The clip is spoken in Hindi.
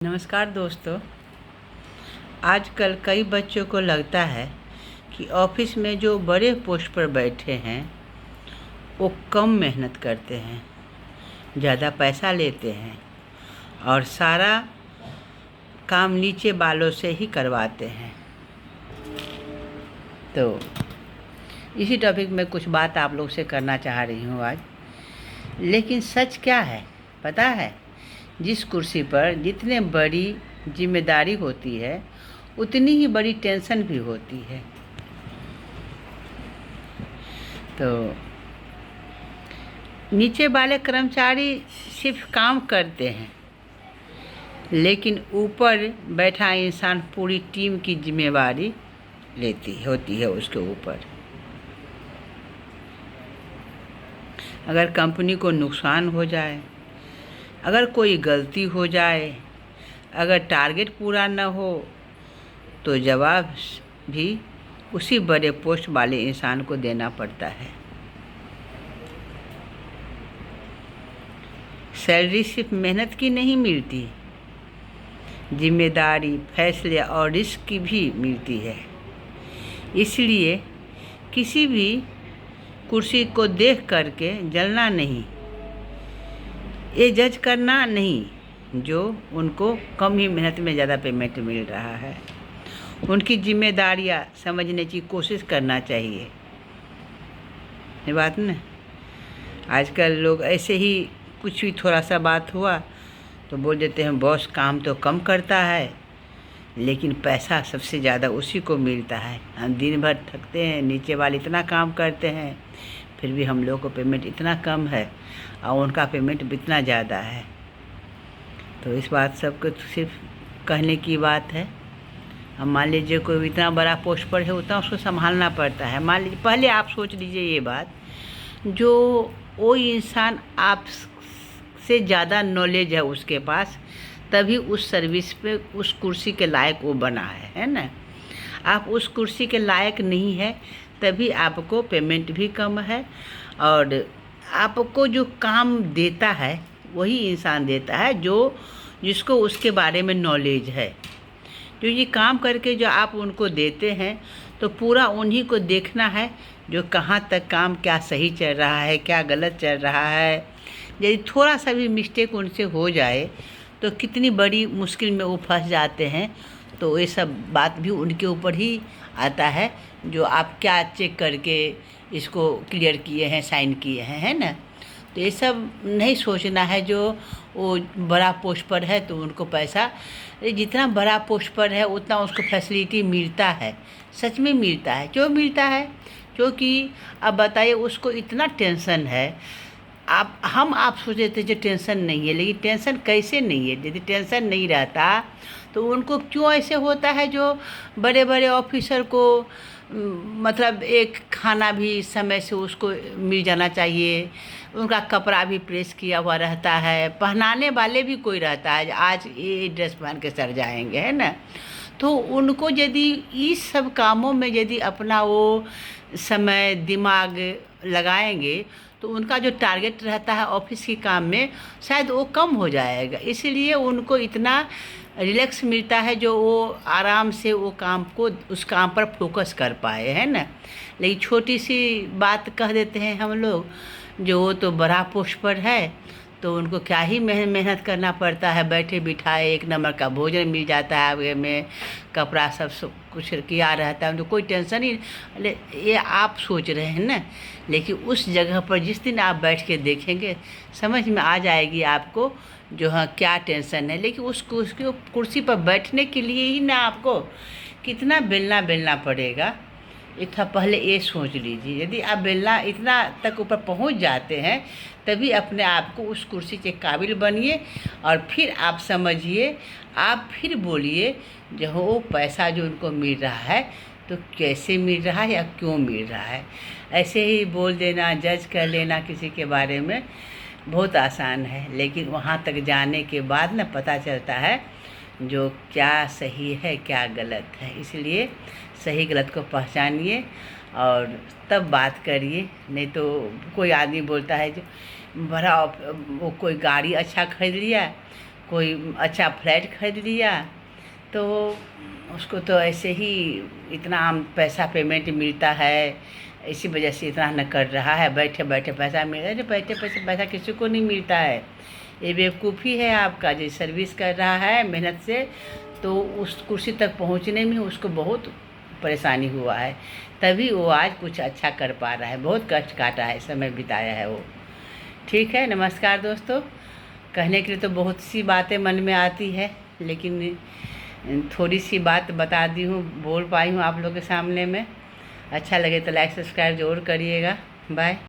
नमस्कार दोस्तों। आजकल कई बच्चों को लगता है कि ऑफिस में जो बड़े पोस्ट पर बैठे हैं वो कम मेहनत करते हैं, ज़्यादा पैसा लेते हैं और सारा काम नीचे वालों से ही करवाते हैं। तो इसी टॉपिक में कुछ बात आप लोग से करना चाह रही हूँ आज। लेकिन सच क्या है पता है? जिस कुर्सी पर जितने बड़ी जिम्मेदारी होती है उतनी ही बड़ी टेंशन भी होती है। तो नीचे वाले कर्मचारी सिर्फ काम करते हैं, लेकिन ऊपर बैठा इंसान पूरी टीम की जिम्मेवारी होती है उसके ऊपर। अगर कंपनी को नुकसान हो जाए, अगर कोई गलती हो जाए, अगर टारगेट पूरा न हो, तो जवाब भी उसी बड़े पोस्ट वाले इंसान को देना पड़ता है। सैलरी सिर्फ मेहनत की नहीं मिलती, जिम्मेदारी, फैसले और रिस्क की भी मिलती है। इसलिए किसी भी कुर्सी को देख करके जलना नहीं, ये जज करना नहीं जो उनको कम ही मेहनत में ज़्यादा पेमेंट मिल रहा है। उनकी जिम्मेदारियां समझने की कोशिश करना चाहिए। ये बात ना, आजकल लोग ऐसे ही कुछ भी थोड़ा सा बात हुआ तो बोल देते हैं बॉस काम तो कम करता है लेकिन पैसा सबसे ज़्यादा उसी को मिलता है। हम दिन भर थकते हैं, नीचे वाले इतना काम करते हैं, फिर भी हम लोग को पेमेंट इतना कम है और उनका पेमेंट इतना ज़्यादा है। तो इस बात सबको सिर्फ कहने की बात है। अब मान लीजिए कोई इतना बड़ा पोस्ट पर है, उतना उसको संभालना पड़ता है। मान लीजिए पहले आप सोच लीजिए ये बात, जो वो इंसान आप से ज़्यादा नॉलेज है उसके पास, तभी उस सर्विस पे उस कुर्सी के लायक वो बना है ना। आप उस कुर्सी के लायक नहीं है तभी आपको पेमेंट भी कम है, और आपको जो काम देता है वही इंसान देता है जिसको उसके बारे में नॉलेज है। जो ये काम करके जो आप उनको देते हैं तो पूरा उन्हीं को देखना है जो कहाँ तक काम क्या सही चल रहा है, क्या गलत चल रहा है। यदि थोड़ा सा भी मिस्टेक उनसे हो जाए तो कितनी बड़ी मुश्किल में वो फंस जाते हैं। तो ये सब बात भी उनके ऊपर ही आता है, जो आप क्या चेक करके इसको क्लियर किए हैं, साइन किए हैं, है ना। तो ये सब नहीं सोचना है। जो वो बड़ा पोस्ट पर है तो उनको पैसा, जितना बड़ा पोस्ट पर है उतना उसको फैसिलिटी मिलता है, सच में मिलता है। क्यों मिलता है? क्योंकि अब बताइए उसको इतना टेंशन है। आप सोच रहे थे जो टेंशन नहीं है, लेकिन टेंशन कैसे नहीं है? यदि टेंशन नहीं रहता तो उनको क्यों ऐसे होता है? जो बड़े बड़े ऑफिसर को मतलब एक खाना भी समय से उसको मिल जाना चाहिए, उनका कपड़ा भी प्रेस किया हुआ रहता है, पहनाने वाले भी कोई रहता है, आज ये ड्रेस पहन के सर जाएंगे, है ना। तो उनको यदि इस सब कामों में यदि अपना वो समय दिमाग लगाएंगे तो उनका जो टारगेट रहता है ऑफिस के काम में शायद वो कम हो जाएगा। इसलिए उनको इतना रिलैक्स मिलता है जो वो आराम से वो काम को, उस काम पर फोकस कर पाए, है ना। लेकिन छोटी सी बात कह देते हैं हम लोग, जो वो तो बड़ा पोस्ट पर है तो उनको क्या ही मेहनत करना पड़ता है, बैठे बिठाए एक नंबर का भोजन मिल जाता है, वे में कपड़ा सब कुछ किया रहता है, उनको कोई टेंशन ही। ये आप सोच रहे हैं ना, लेकिन उस जगह पर जिस दिन आप बैठ के देखेंगे समझ में आ जाएगी आपको जो हाँ क्या टेंशन है। लेकिन उस कुर्सी पर बैठने के लिए ही ना आपको कितना बेलना पड़ेगा। इतना पहले ये सोच लीजिए। यदि आप बेलना इतना तक ऊपर पहुंच जाते हैं तभी अपने आप को उस कुर्सी के काबिल बनिए, और फिर आप समझिए, आप फिर बोलिए जो वो पैसा जो उनको मिल रहा है तो कैसे मिल रहा है या क्यों मिल रहा है। ऐसे ही बोल देना, जज कर लेना किसी के बारे में बहुत आसान है, लेकिन वहाँ तक जाने के बाद ना पता चलता है जो क्या सही है क्या गलत है। इसलिए सही गलत को पहचानिए और तब बात करिए। नहीं तो कोई आदमी बोलता है जो बड़ा वो कोई गाड़ी अच्छा खरीद लिया कोई अच्छा फ्लैट खरीद लिया तो उसको तो ऐसे ही इतना पैसा पेमेंट मिलता है, इसी वजह से इतना न कर रहा है, बैठे बैठे पैसा मिल रहा है। बैठे पैसा किसी को नहीं मिलता है। ये बेवकूफ़ी है आपका, जो सर्विस कर रहा है मेहनत से, तो उस कुर्सी तक पहुंचने में उसको बहुत परेशानी हुआ है, तभी वो आज कुछ अच्छा कर पा रहा है। बहुत कष्ट काटा है, समय बिताया है वो। ठीक है, नमस्कार दोस्तों। कहने के लिए तो बहुत सी बातें मन में आती है, लेकिन थोड़ी सी बात बता दी हूँ, बोल पाई हूँ आप लोग के सामने में। अच्छा लगे तो लाइक सब्सक्राइब ज़रूर करिएगा। बाय।